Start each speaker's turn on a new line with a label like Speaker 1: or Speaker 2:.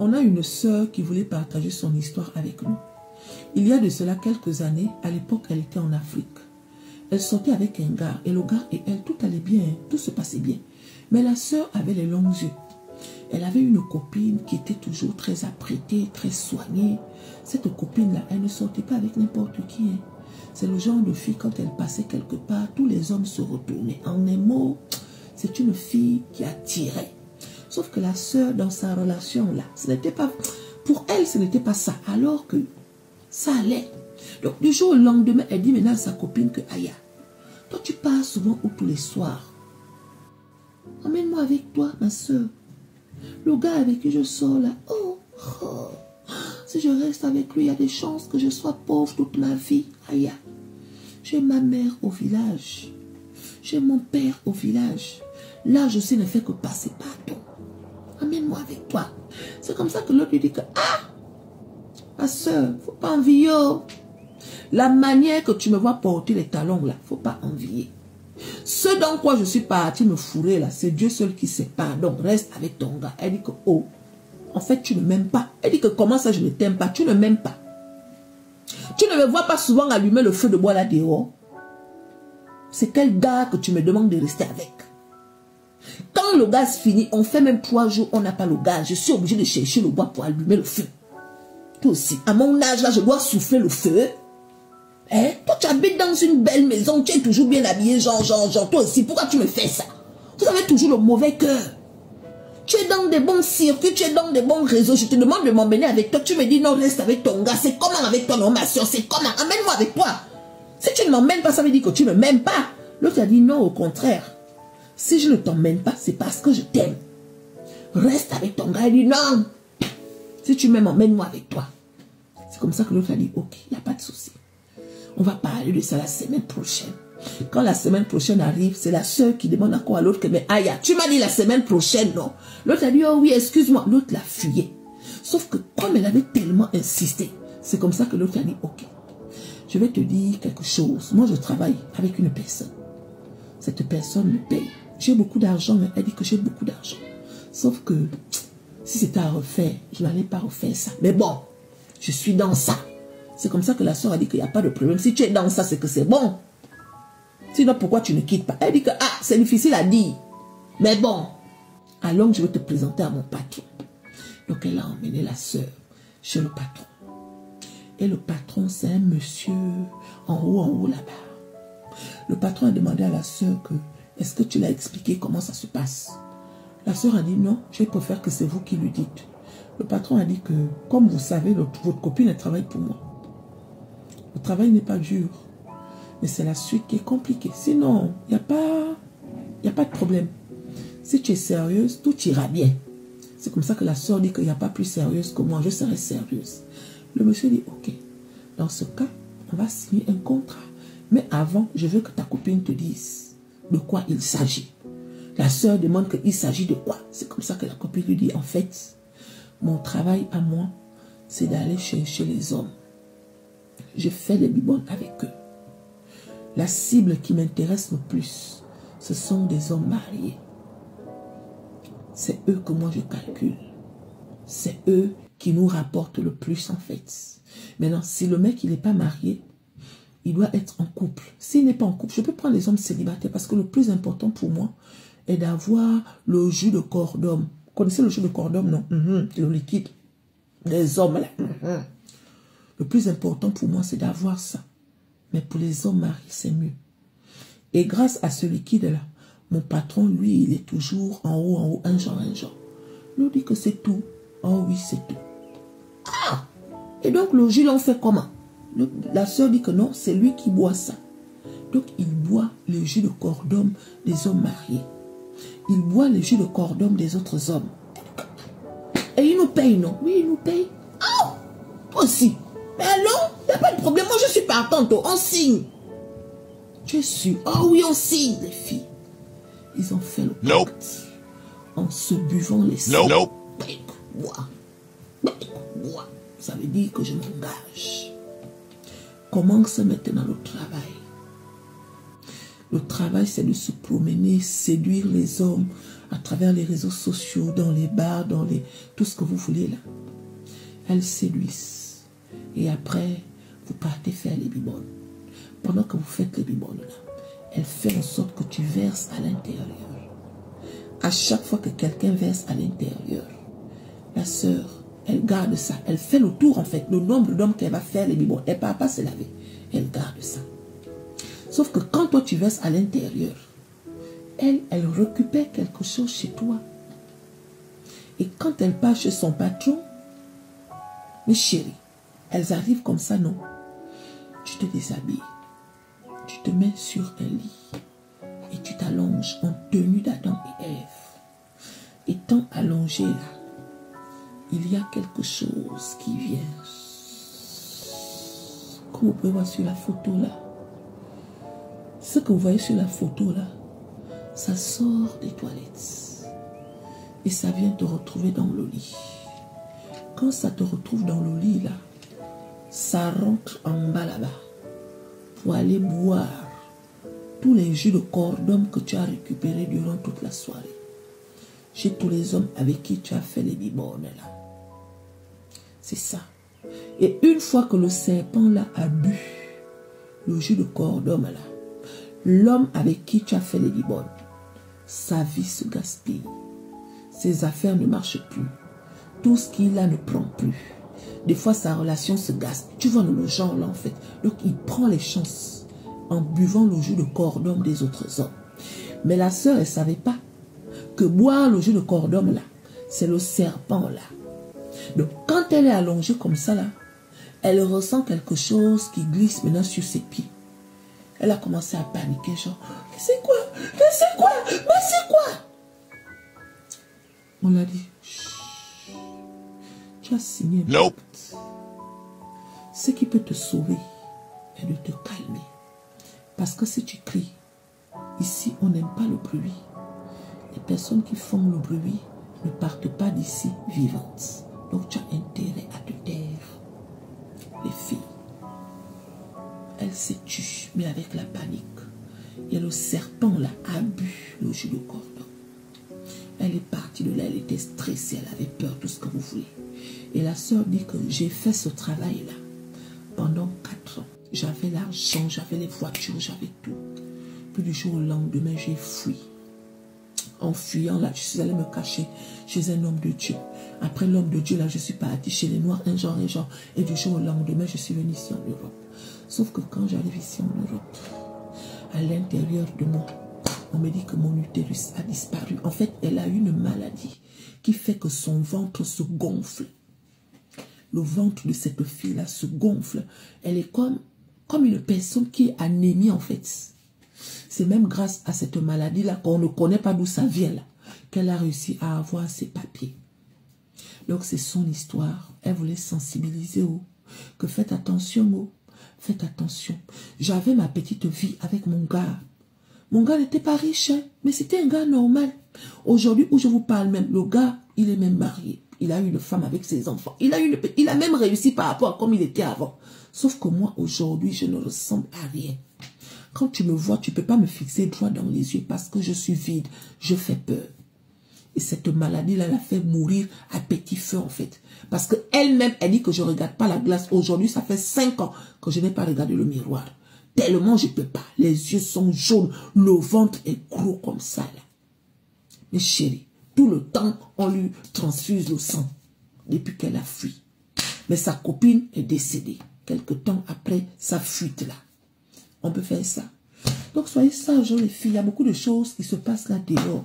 Speaker 1: On a une sœur qui voulait partager son histoire avec nous. Il y a de cela quelques années, à l'époque, elle était en Afrique. Elle sortait avec un gars, et le gars et elle, tout allait bien, tout se passait bien. Mais la sœur avait les longs yeux. Elle avait une copine qui était toujours très apprêtée, très soignée. Cette copine-là, elle ne sortait pas avec n'importe qui. Hein. C'est le genre de fille, quand elle passait quelque part, tous les hommes se retournaient. En un mot, c'est une fille qui attirait. Sauf que la sœur, dans sa relation-là, ce n'était pas... Pour elle, ce n'était pas ça. Alors que ça allait. Donc, du jour au lendemain, elle dit maintenant à sa copine que, Aya, toi, tu pars souvent ou tous les soirs. Emmène-moi avec toi, ma soeur. Le gars avec qui je sors là, si je reste avec lui, il y a des chances que je sois pauvre toute ma vie. Aya, j'ai ma mère au village. J'ai mon père au village. Là, je sais ne fait que passer partout. Emmène-moi avec toi. C'est comme ça que l'autre lui dit que, ma soeur, faut pas envier. La manière que tu me vois porter les talons là, faut pas envier. Ce dans quoi je suis parti me fourrer là, c'est Dieu seul qui sait. Pardon, reste avec ton gars. Elle dit que, en fait, tu ne m'aimes pas. Elle dit que, comment ça, je ne t'aime pas? Tu ne m'aimes pas. Tu ne me vois pas souvent allumer le feu de bois là dehors. C'est quel gars que tu me demandes de rester avec? Quand le gaz finit, on fait même 3 jours, on n'a pas le gaz. Je suis obligé de chercher le bois pour allumer le feu. Toi aussi, à mon âge là, je dois souffler le feu. Hein? Toi, tu habites dans une belle maison, tu es toujours bien habillé, genre, toi aussi, pourquoi tu me fais ça? Vous avez toujours le mauvais cœur. Tu es dans des bons circuits, tu es dans des bons réseaux, je te demande de m'emmener avec toi, tu me dis non, reste avec ton gars, c'est comment avec toi, non, ma soeur, c'est comment, emmène-moi avec toi. Si tu ne m'emmènes pas, ça veut dire que tu ne m'aimes pas. L'autre a dit non, au contraire. Si je ne t'emmène pas, c'est parce que je t'aime. Reste avec ton gars, il dit non. Si tu m'aimes, emmène-moi avec toi. C'est comme ça que l'autre a dit ok, il n'y a pas de souci. On va parler de ça la semaine prochaine. Quand la semaine prochaine arrive, c'est la soeur qui demande encore à l'autre que, mais Aya, tu m'as dit la semaine prochaine, non? L'autre a dit, oh oui, excuse-moi. L'autre l'a fuyé. Sauf que comme elle avait tellement insisté, c'est comme ça que l'autre a dit, ok, je vais te dire quelque chose. Moi, je travaille avec une personne. Cette personne me paye. J'ai beaucoup d'argent, mais elle dit que j'ai beaucoup d'argent. Sauf que, si c'était à refaire, je n'allais pas refaire ça. Mais bon, je suis dans ça. C'est comme ça que la soeur a dit qu'il n'y a pas de problème. Si tu es dans ça, c'est que c'est bon. Sinon, pourquoi tu ne quittes pas? Elle dit que, c'est difficile à dire. Mais bon, alors je vais te présenter à mon patron. Donc, elle a emmené la soeur chez le patron. Et le patron, c'est un monsieur en haut là-bas. Le patron a demandé à la soeur que, est-ce que tu l'as expliqué comment ça se passe? La soeur a dit non, je préfère que c'est vous qui lui dites. Le patron a dit que, comme vous savez, votre copine, elle travaille pour moi. Le travail n'est pas dur, mais c'est la suite qui est compliquée. Sinon, il n'y a pas de problème. Si tu es sérieuse, tout ira bien. C'est comme ça que la soeur dit qu'il n'y a pas plus sérieuse que moi, je serai sérieuse. Le monsieur dit, ok, dans ce cas, on va signer un contrat. Mais avant, je veux que ta copine te dise de quoi il s'agit. La soeur demande qu'il s'agit de quoi. C'est comme ça que la copine lui dit, en fait, mon travail à moi, c'est d'aller chercher les hommes. Je fais les bibons avec eux. La cible qui m'intéresse le plus, ce sont des hommes mariés. C'est eux que moi je calcule. C'est eux qui nous rapportent le plus en fait. Maintenant, si le mec il n'est pas marié, il doit être en couple. S'il n'est pas en couple, je peux prendre les hommes célibataires parce que le plus important pour moi est d'avoir le jus de corps d'homme. Vous connaissez le jus de corps d'homme, non? Le liquide des hommes là. Le plus important pour moi, c'est d'avoir ça. Mais pour les hommes mariés, c'est mieux. Et grâce à ce liquide-là, mon patron, lui, il est toujours en haut, un genre. Il nous dit que c'est tout. Oh oui, c'est tout. Ah! Et donc, le jus, on fait comment? La soeur dit que non, c'est lui qui boit ça. Donc, il boit le jus de corps d'homme des hommes mariés. Il boit le jus de corps d'homme des autres hommes. Et il nous paye, non? Oui, il nous paye. Oh! Toi aussi. Mais non, il n'y a pas de problème. Moi, je suis partante. On signe. Tu es sûr? Oh oui, on signe, les filles. Ils ont fait le pacte en se buvant les sangs. Bois. Ça veut dire que je m'engage. Commence maintenant le travail. Le travail, c'est de se promener, séduire les hommes, à travers les réseaux sociaux, dans les bars, dans tout ce que vous voulez là. Elles séduisent. Et après, vous partez faire les bibones. Pendant que vous faites les bibones là, elle fait en sorte que tu verses à l'intérieur. À chaque fois que quelqu'un verse à l'intérieur, la sœur, elle garde ça. Elle fait le tour en fait, le nombre d'hommes qu'elle va faire les bibones. Elle ne part pas se laver. Elle garde ça. Sauf que quand toi tu verses à l'intérieur, elle récupère quelque chose chez toi. Et quand elle part chez son patron, mes chéris, elles arrivent comme ça, non? Tu te déshabilles. Tu te mets sur un lit. Et tu t'allonges en tenue d'Adam et Ève. Étant allongé là, il y a quelque chose qui vient. Comme vous pouvez voir sur la photo là. Ce que vous voyez sur la photo là, ça sort des toilettes. Et ça vient te retrouver dans le lit. Quand ça te retrouve dans le lit là, ça rentre en bas là-bas. Pour aller boire tous les jus de corps d'homme que tu as récupérés durant toute la soirée. Chez tous les hommes avec qui tu as fait les bibornes là. C'est ça. Et une fois que le serpent là a bu le jus de corps d'homme là, l'homme avec qui tu as fait les bibornes, sa vie se gaspille. Ses affaires ne marchent plus. Tout ce qu'il a ne prend plus. Des fois, sa relation se gaspille. Tu vois le genre là en fait. Donc, il prend les chances en buvant le jus de corps d'homme des autres hommes. Mais la sœur, elle ne savait pas que boire le jus de corps d'homme là, c'est le serpent là. Donc, quand elle est allongée comme ça là, elle ressent quelque chose qui glisse maintenant sur ses pieds. Elle a commencé à paniquer, genre, mais c'est quoi? Mais c'est quoi? Mais c'est quoi? On l'a dit, chut, tu as signé. Nope. Ce qui peut te sauver est de te calmer. Parce que si tu cries, ici on n'aime pas le bruit. Les personnes qui font le bruit ne partent pas d'ici vivantes. Donc tu as intérêt à te taire. Les filles, elles se tuent, mais avec la panique. Et le serpent là a bu le jus de cordon. Elle est partie de là, elle était stressée, elle avait peur, tout ce que vous voulez. Et la sœur dit que j'ai fait ce travail là pendant 4 ans. J'avais l'argent, j'avais les voitures, j'avais tout. Puis du jour au lendemain, j'ai fui. En fuyant là, je suis allée me cacher chez un homme de Dieu. Après l'homme de Dieu là, je suis partie chez les Noirs, un genre. Et du jour au lendemain, je suis venue ici en Europe. Sauf que quand j'arrive ici en Europe, à l'intérieur de moi, on me dit que mon utérus a disparu. En fait, elle a une maladie qui fait que son ventre se gonfle. Le ventre de cette fille-là se gonfle. Elle est comme une personne qui est anémie en fait. C'est même grâce à cette maladie-là qu'on ne connaît pas d'où ça vient là, qu'elle a réussi à avoir ses papiers. Donc c'est son histoire. Elle voulait sensibiliser que faites attention faites attention. J'avais ma petite vie avec mon gars. Mon gars n'était pas riche, hein, mais c'était un gars normal. Aujourd'hui où je vous parle même, le gars, il est même marié. Il a une femme avec ses enfants. Il a même réussi par rapport à comme il était avant. Sauf que moi, aujourd'hui, je ne ressemble à rien. Quand tu me vois, tu ne peux pas me fixer droit dans les yeux parce que je suis vide. Je fais peur. Et cette maladie-là l'a fait mourir à petit feu, en fait. Parce qu'elle-même, elle dit que je ne regarde pas la glace. Aujourd'hui, ça fait 5 ans que je n'ai pas regardé le miroir. Tellement je ne peux pas. Les yeux sont jaunes. Le ventre est gros comme ça, là. Mais chérie, tout le temps, on lui transfuse le sang. Depuis qu'elle a fui. Mais sa copine est décédée. Quelque temps après sa fuite, là. On peut faire ça. Donc, soyez sages, les filles. Il y a beaucoup de choses qui se passent là dehors.